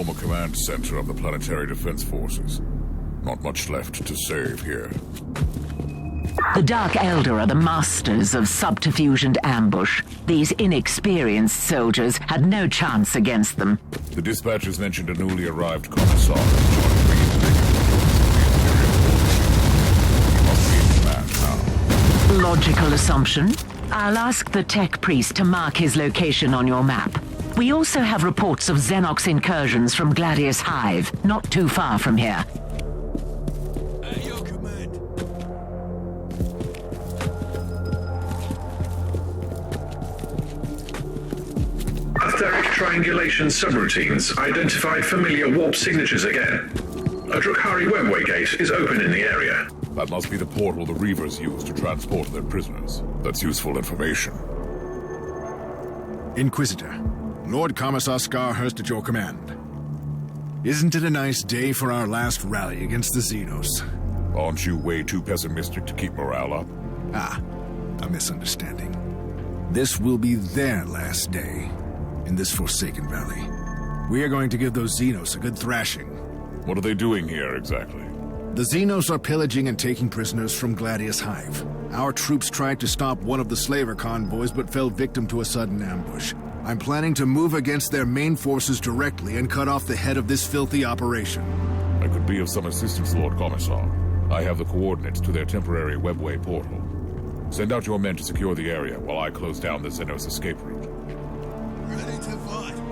former command center of the Planetary Defense Forces. Not much left to save here. The Dark Elder are the masters of subterfuge and ambush. These inexperienced soldiers had no chance against them. The dispatchers mentioned a newly arrived commissar joining the must be in command now. Logical assumption. I'll ask the tech priest to mark his location on your map. We also have reports of Xenox incursions from Gladius Hive, not too far from here. At your command. Etheric triangulation subroutines identified familiar warp signatures again. A Drukhari webway gate is open in the area. That must be the portal the Reavers use to transport their prisoners. That's useful information. Inquisitor, Lord Commissar Scarhurst at your command. Isn't it a nice day for our last rally against the Xenos? Aren't you way too pessimistic to keep morale up? Ah, a misunderstanding. This will be their last day in this Forsaken Valley. We are going to give those Xenos a good thrashing. What are they doing here exactly? The Xenos are pillaging and taking prisoners from Gladius Hive. Our troops tried to stop one of the slaver convoys but fell victim to a sudden ambush. I'm planning to move against their main forces directly and cut off the head of this filthy operation. I could be of some assistance, Lord Commissar. I have the coordinates to their temporary webway portal. Send out your men to secure the area while I close down the Xenos escape route. Ready to fight.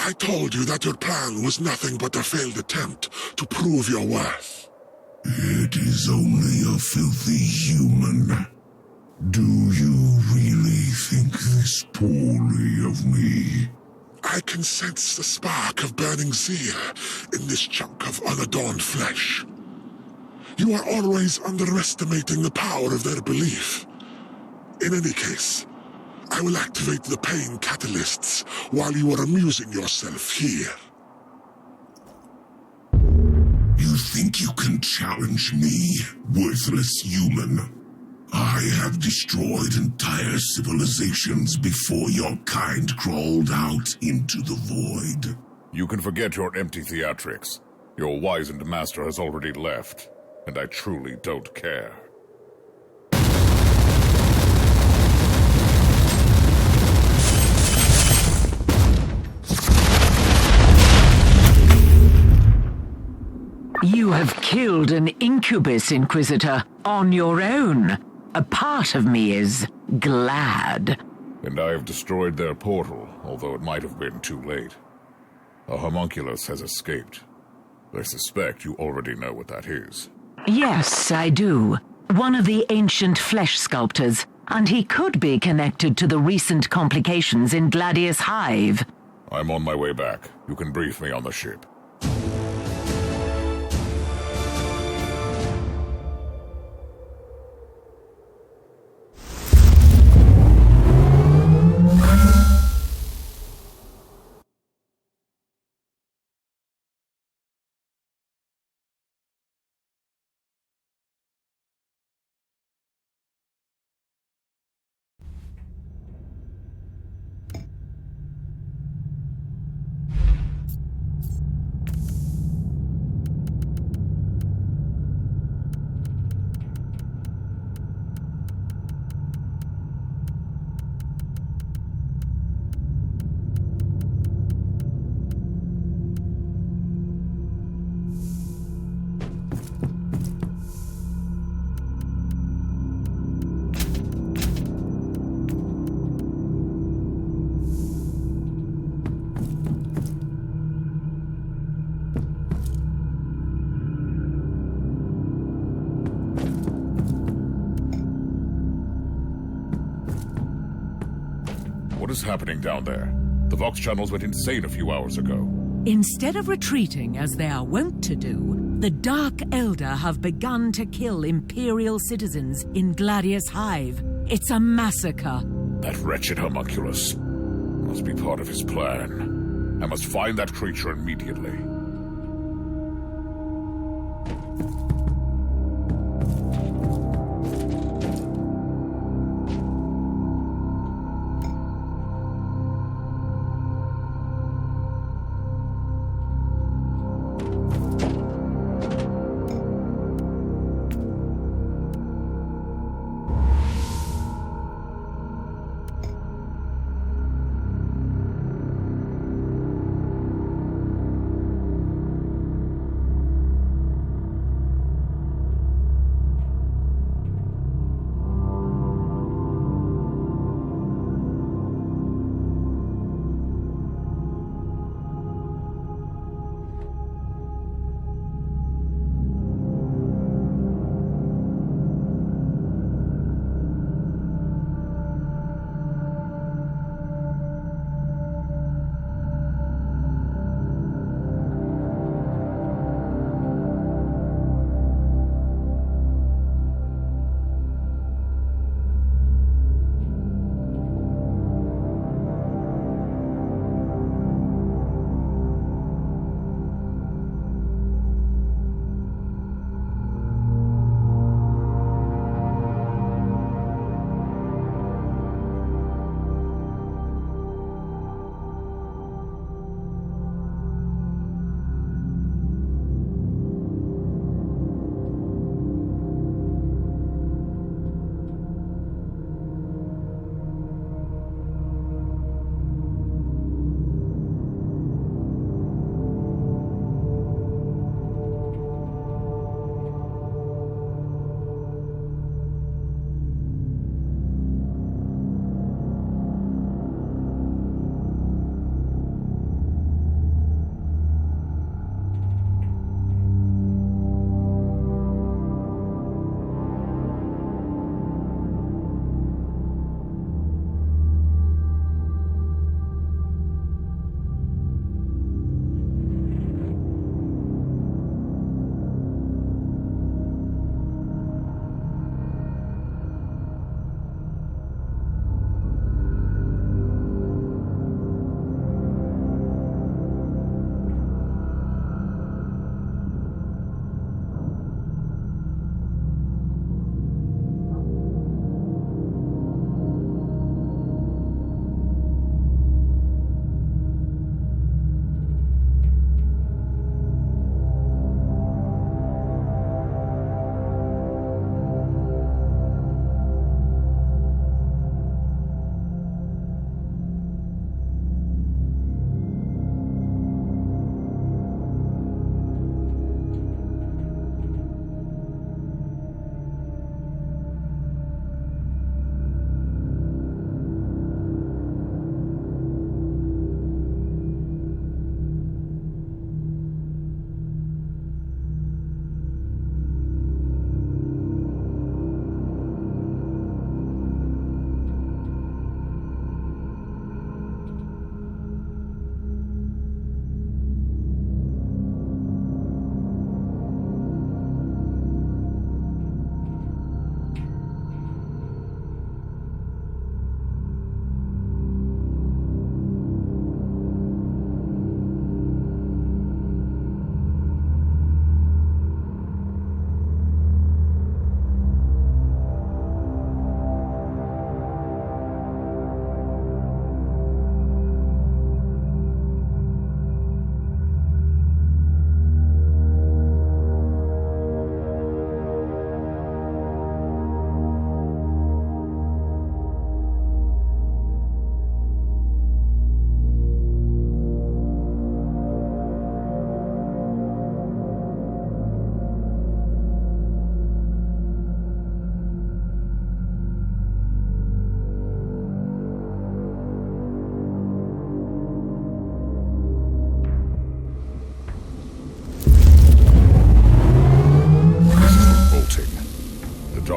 I told you that your plan was nothing but a failed attempt to prove your worth. It is only a filthy human. Do you really think this poorly of me? I can sense the spark of burning zeal in this chunk of unadorned flesh. You are always underestimating the power of their belief. In any case, I will activate the pain catalysts while you are amusing yourself here. You think you can challenge me, worthless human? I have destroyed entire civilizations before your kind crawled out into the void. You can forget your empty theatrics. Your wizened master has already left, and I truly don't care. You have killed an incubus, Inquisitor, on your own. A part of me is glad. And I have destroyed their portal, although it might have been too late. A homunculus has escaped. I suspect you already know what that is. Yes, I do. One of the ancient flesh sculptors, and he could be connected to the recent complications in Gladius Hive. I'm on my way back. You can brief me on the ship. What is happening down there? The Vox channels went insane a few hours ago. Instead of retreating as they are wont to do, the Dark Elder have begun to kill Imperial citizens in Gladius Hive. It's a massacre. That wretched homunculus must be part of his plan. I must find that creature immediately.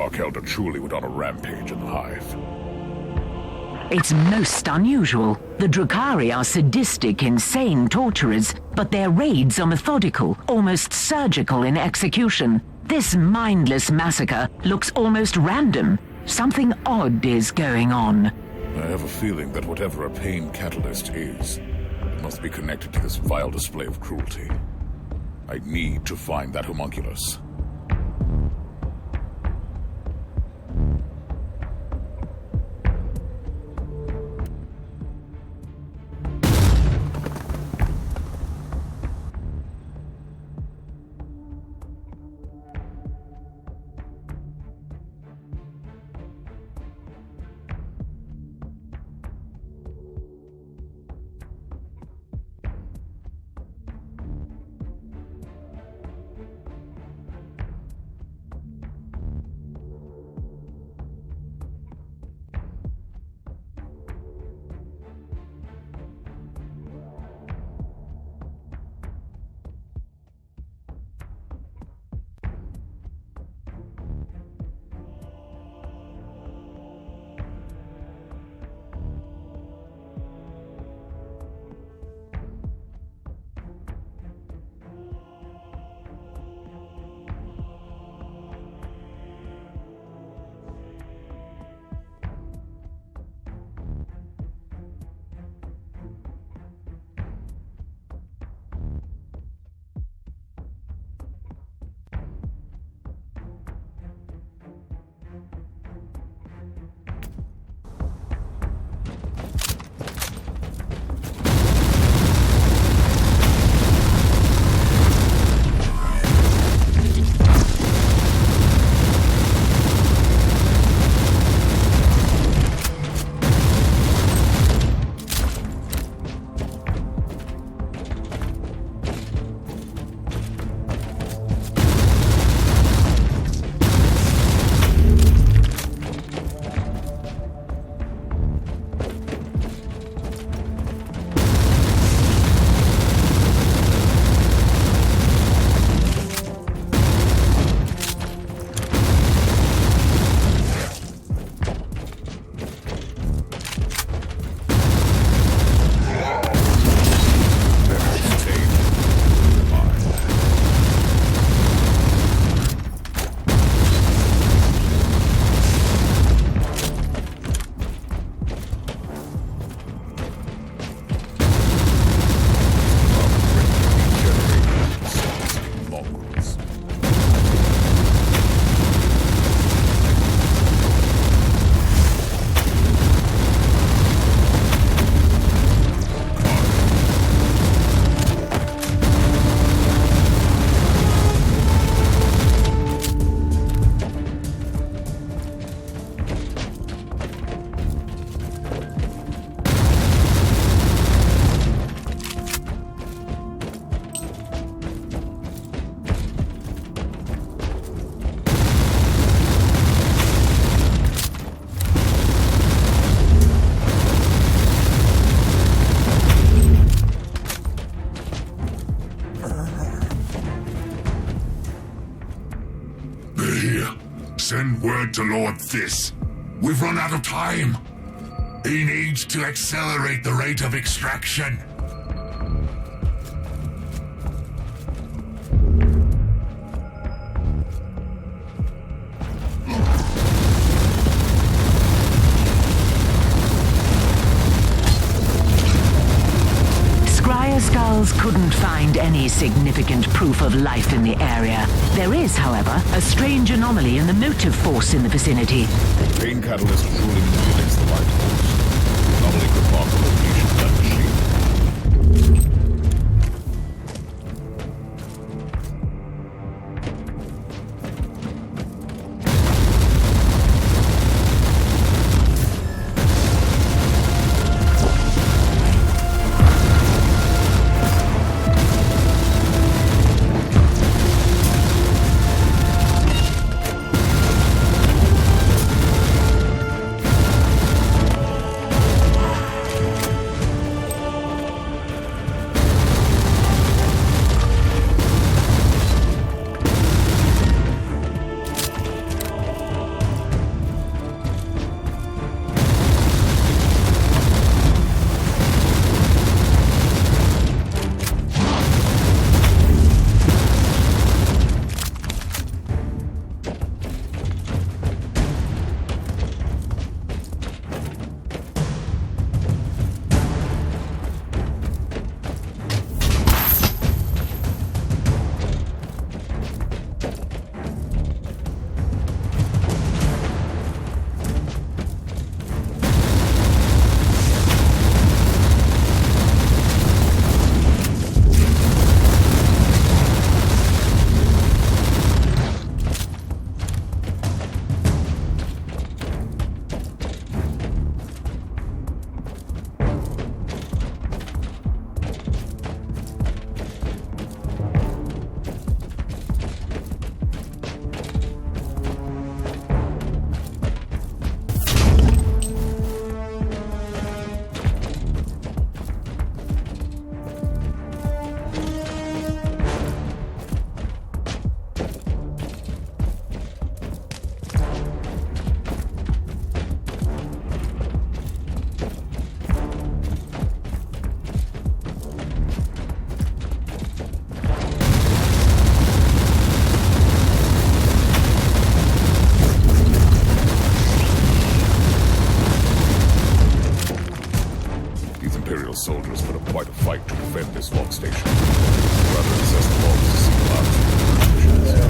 Dark Elder truly went on a rampage in the Hive. It's most unusual. The Drukhari are sadistic, insane torturers, but their raids are methodical, almost surgical in execution. This mindless massacre looks almost random. Something odd is going on. I have a feeling that whatever a pain catalyst is, it must be connected to this vile display of cruelty. I need to find that homunculus. Send word to Lord This. We've run out of time. He needs to accelerate the rate of extraction. Skulls couldn't find any significant proof of life in the area. There is, however, a strange anomaly in the motive force in the vicinity. Pain catalyst truly manipulates the life force. Anomaly could mark the location of that machine. at this vault station. Rather assess the vaults to see clouds and intrusions.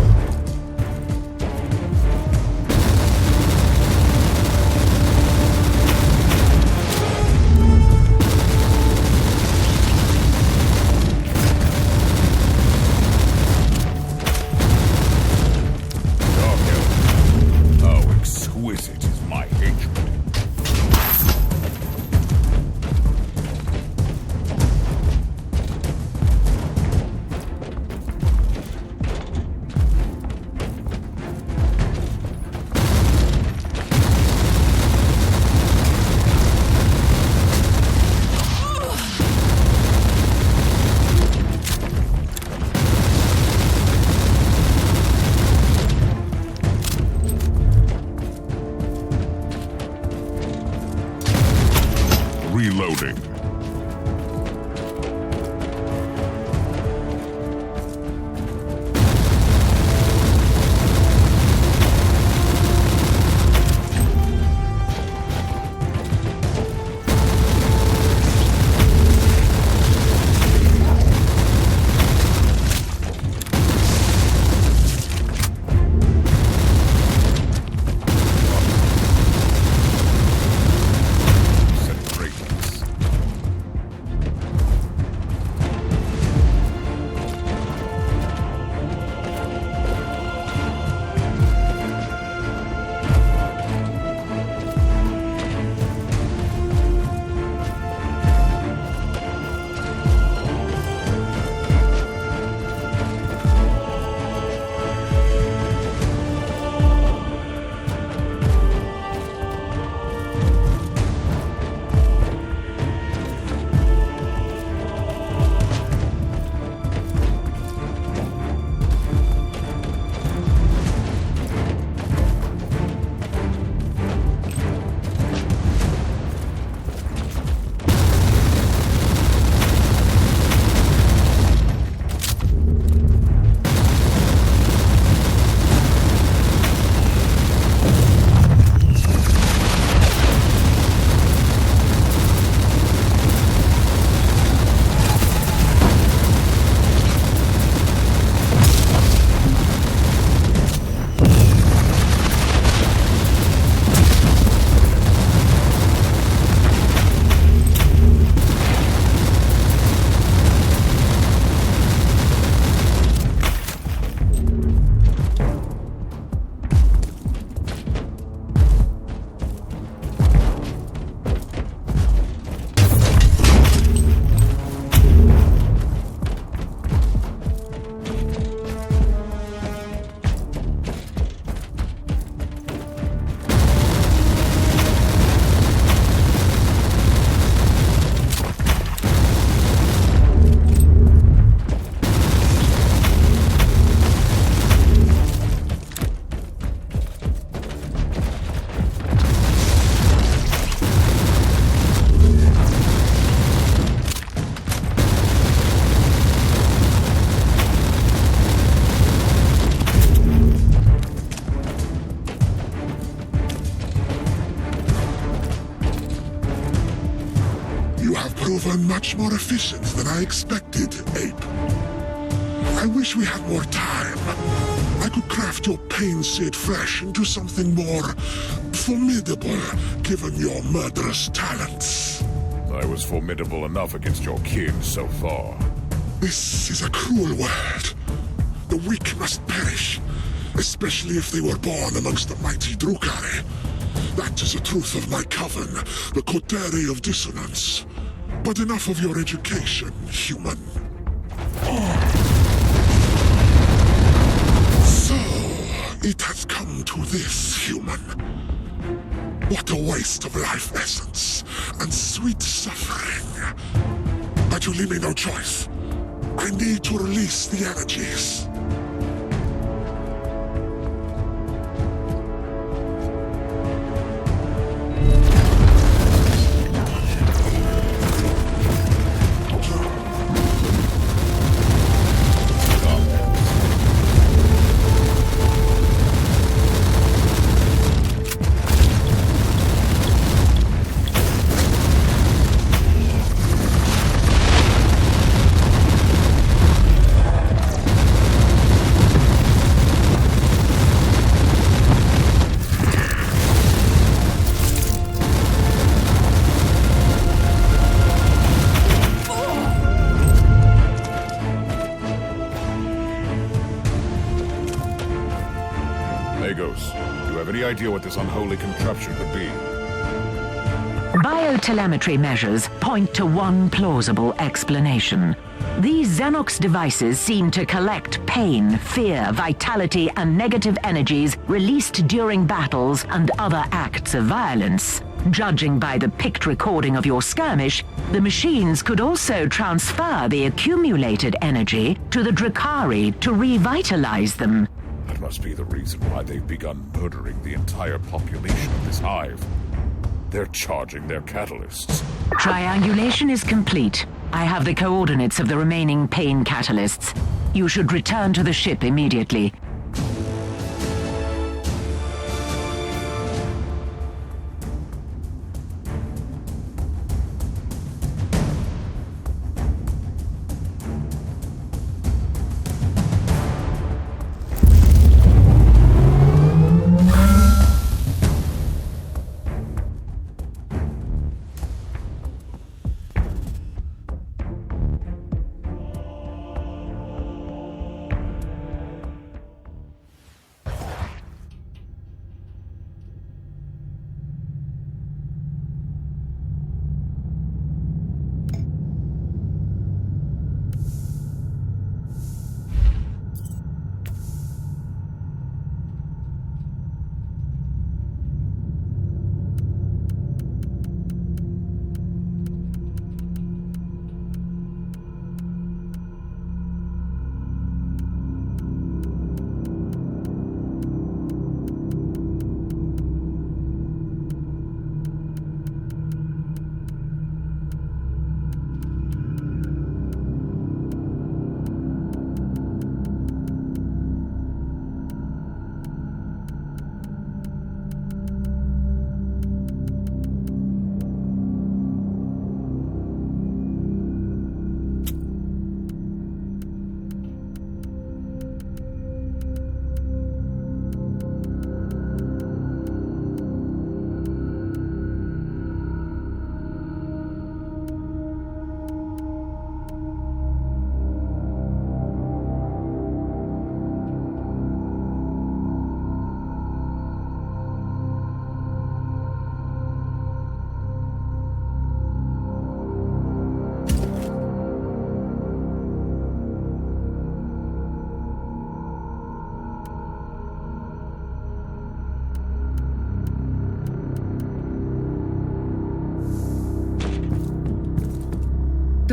Reloading. Proven much more efficient than I expected, Ape. I wish we had more time. I could craft your pain-seared flesh into something more formidable, given your murderous talents. I was formidable enough against your kin so far. This is a cruel world. The weak must perish, especially if they were born amongst the mighty Drukhari. That is the truth of my coven, the Coterie of Dissonance. But enough of your education, human. So, it has come to this, human. What a waste of life essence and sweet suffering. But you leave me no choice. I need to release the energies. idea what this unholy contraption could be. Biotelemetry measures point to one plausible explanation. These Xenox devices seem to collect pain, fear, vitality, and negative energies released during battles and other acts of violence. Judging by the picked recording of your skirmish, the machines could also transfer the accumulated energy to the Drakari to revitalize them. That must be the reason why they've begun murdering the entire population of this hive. They're charging their catalysts. Triangulation is complete. I have the coordinates of the remaining pain catalysts. You should return to the ship immediately.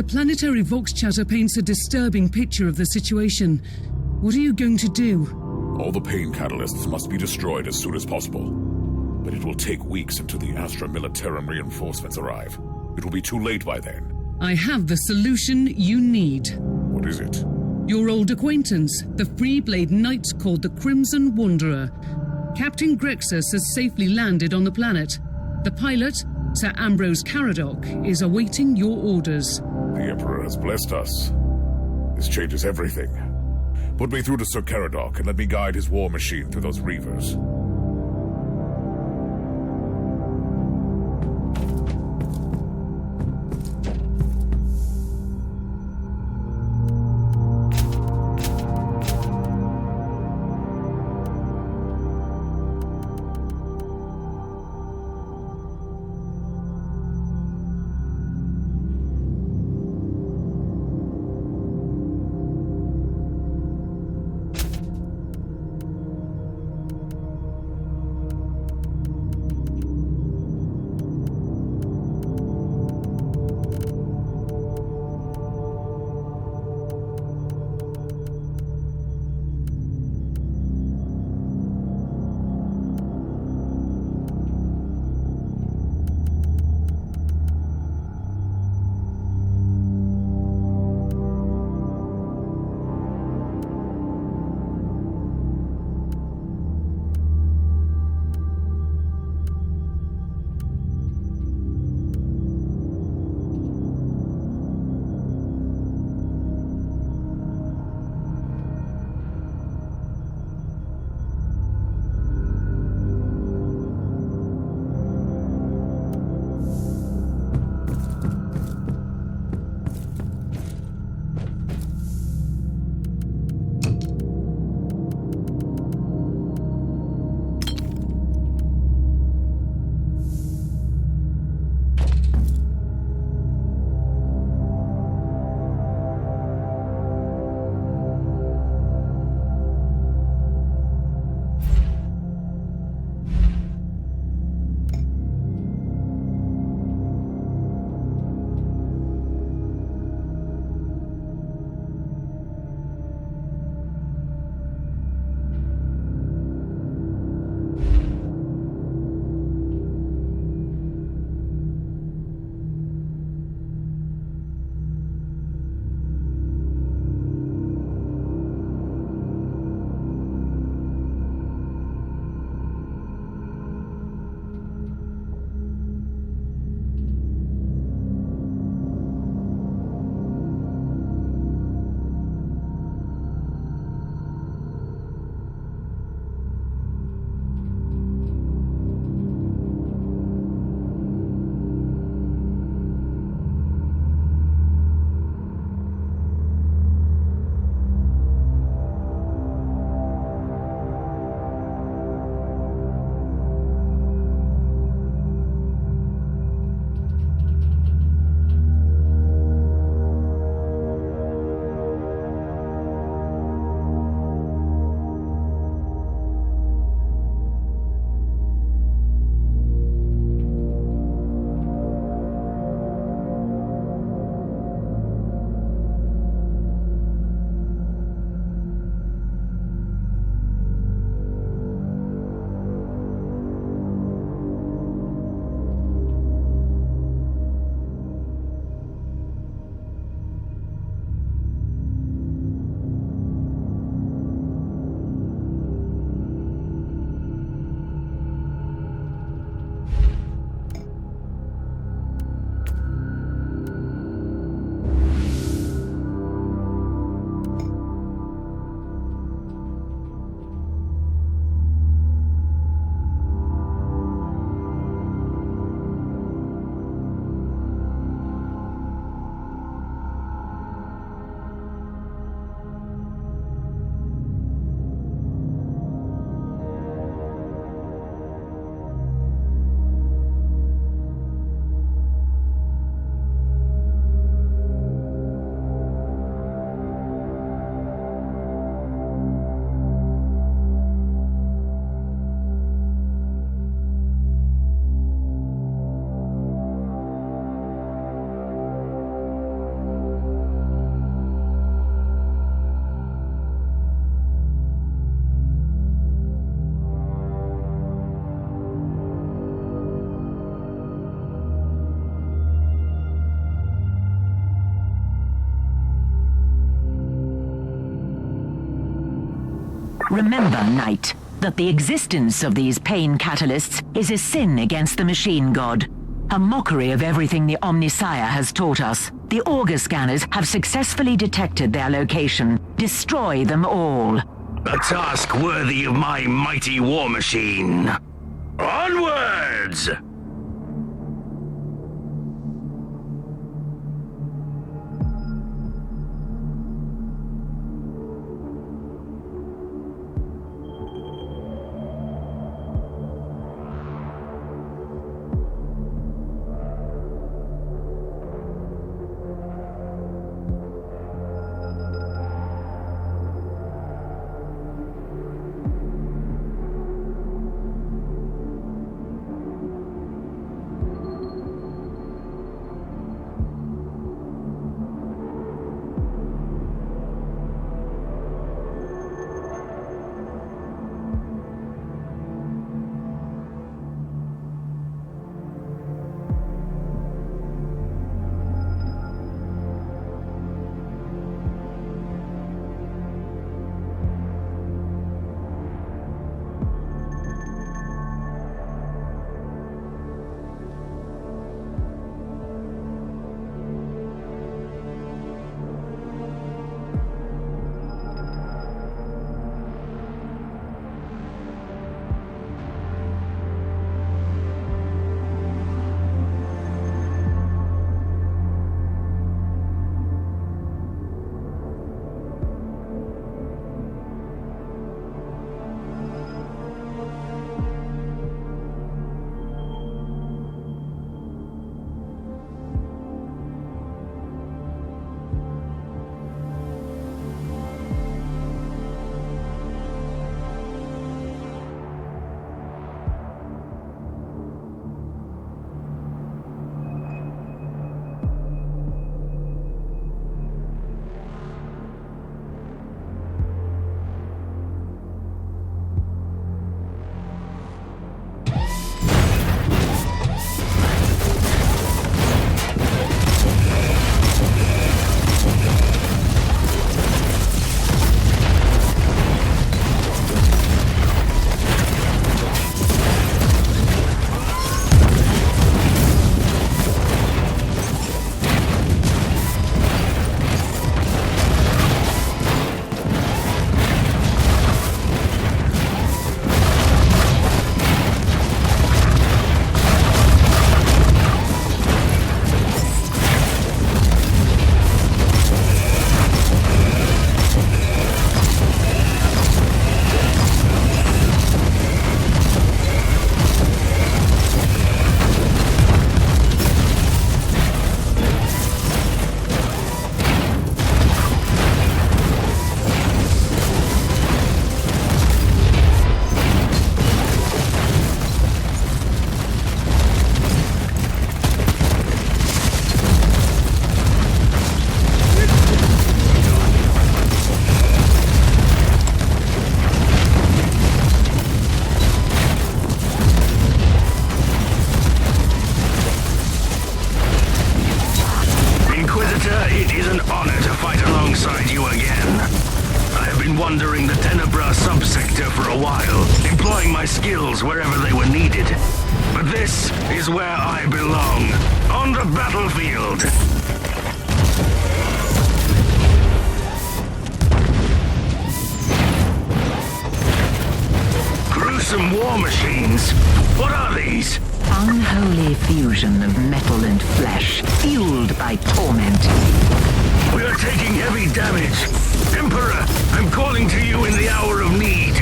The planetary Vox chatter paints a disturbing picture of the situation. What are you going to do? All the pain catalysts must be destroyed as soon as possible. But it will take weeks until the Astra Militarum reinforcements arrive. It will be too late by then. I have the solution you need. What is it? Your old acquaintance, the Freeblade Knight called the Crimson Wanderer. Captain Grexus has safely landed on the planet. The pilot, Sir Ambrose Caradoc, is awaiting your orders. The Emperor has blessed us. This changes everything. Put me through to Sir Caradoc and let me guide his war machine through those reavers. Remember, Knight, that the existence of these pain catalysts is a sin against the machine god. A mockery of everything the Omnissiah has taught us. The auger scanners have successfully detected their location. Destroy them all. A task worthy of my mighty war machine. Onwards! wandering the Tenebra subsector for a while, employing my skills wherever they were needed. But this is where I belong, on the battlefield. Gruesome war machines? What are these? Unholy fusion of metal and flesh, fueled by torment. We are taking heavy damage. Emperor, I'm calling to you in the hour of need.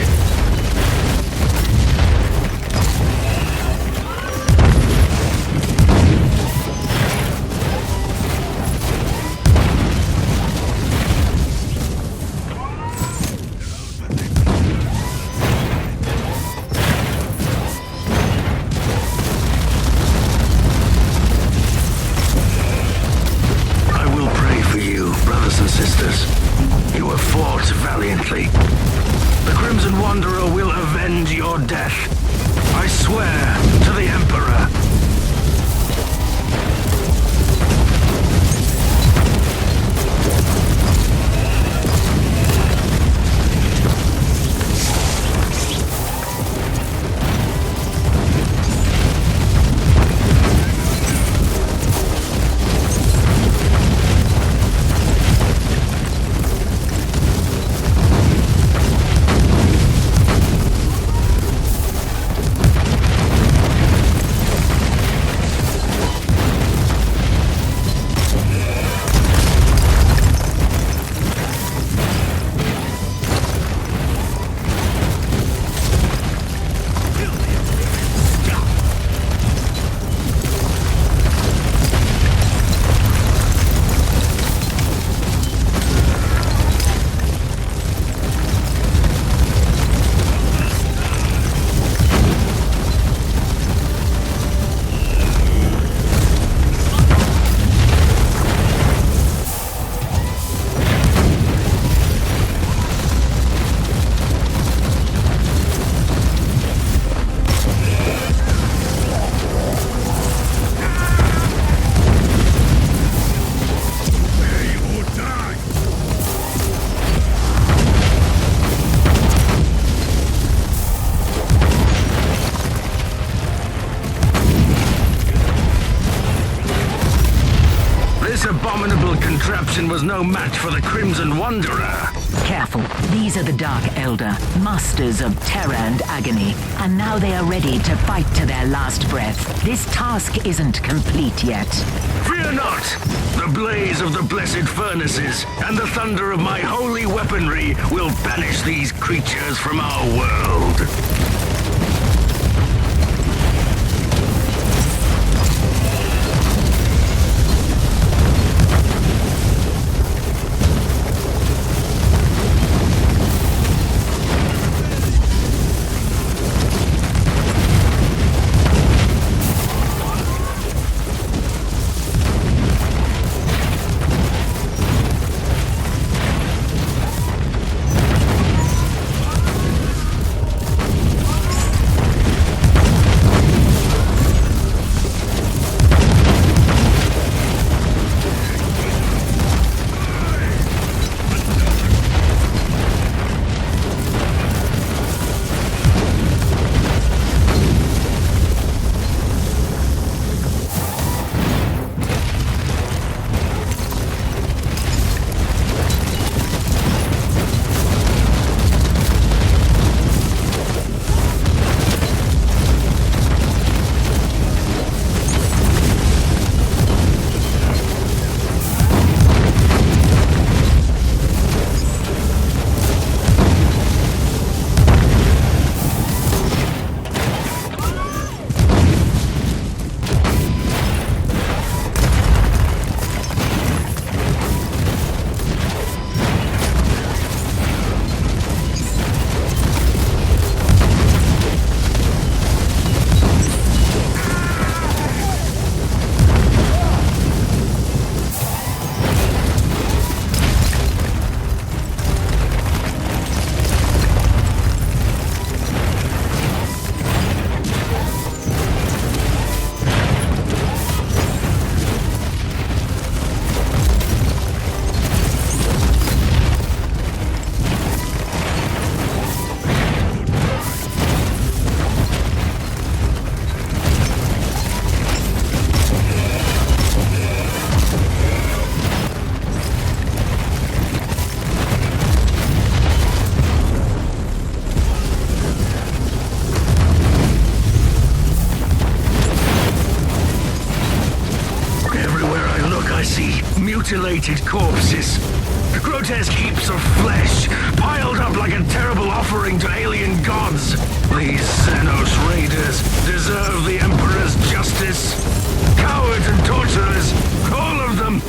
abominable contraption was no match for the Crimson Wanderer. Careful. These are the Dark Elder, masters of terror and agony, and now they are ready to fight to their last breath. This task isn't complete yet. Fear not! The blaze of the blessed furnaces and the thunder of my holy weaponry will banish these creatures from our world. Mutilated corpses, grotesque heaps of flesh, piled up like a terrible offering to alien gods. These Xenos raiders deserve the Emperor's justice. Cowards and torturers, all of them.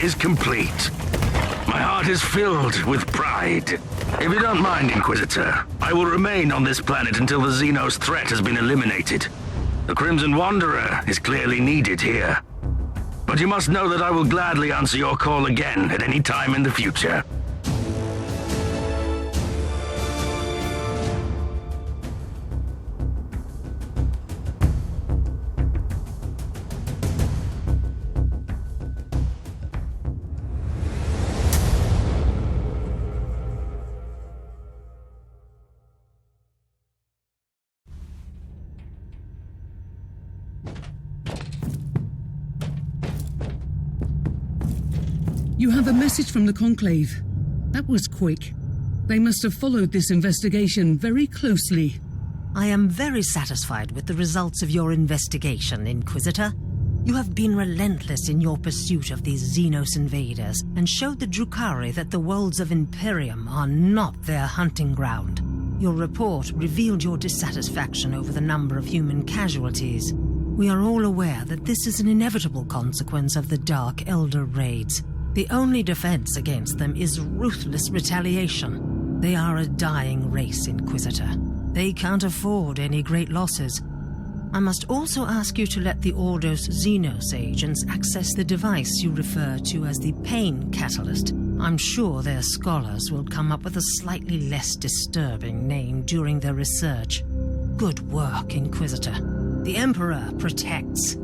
is complete. My heart is filled with pride. If you don't mind, Inquisitor, I will remain on this planet until the Xenos threat has been eliminated. The Crimson Wanderer is clearly needed here. But you must know that I will gladly answer your call again at any time in the future. You have a message from the Conclave. That was quick. They must have followed this investigation very closely. I am very satisfied with the results of your investigation, Inquisitor. You have been relentless in your pursuit of these Xenos invaders and showed the Drukhari that the worlds of Imperium are not their hunting ground. Your report revealed your dissatisfaction over the number of human casualties. We are all aware that this is an inevitable consequence of the Dark Elder raids. The only defense against them is ruthless retaliation. They are a dying race, Inquisitor. They can't afford any great losses. I must also ask you to let the Ordos Xenos agents access the device you refer to as the Pain Catalyst. I'm sure their scholars will come up with a slightly less disturbing name during their research. Good work, Inquisitor. The Emperor protects.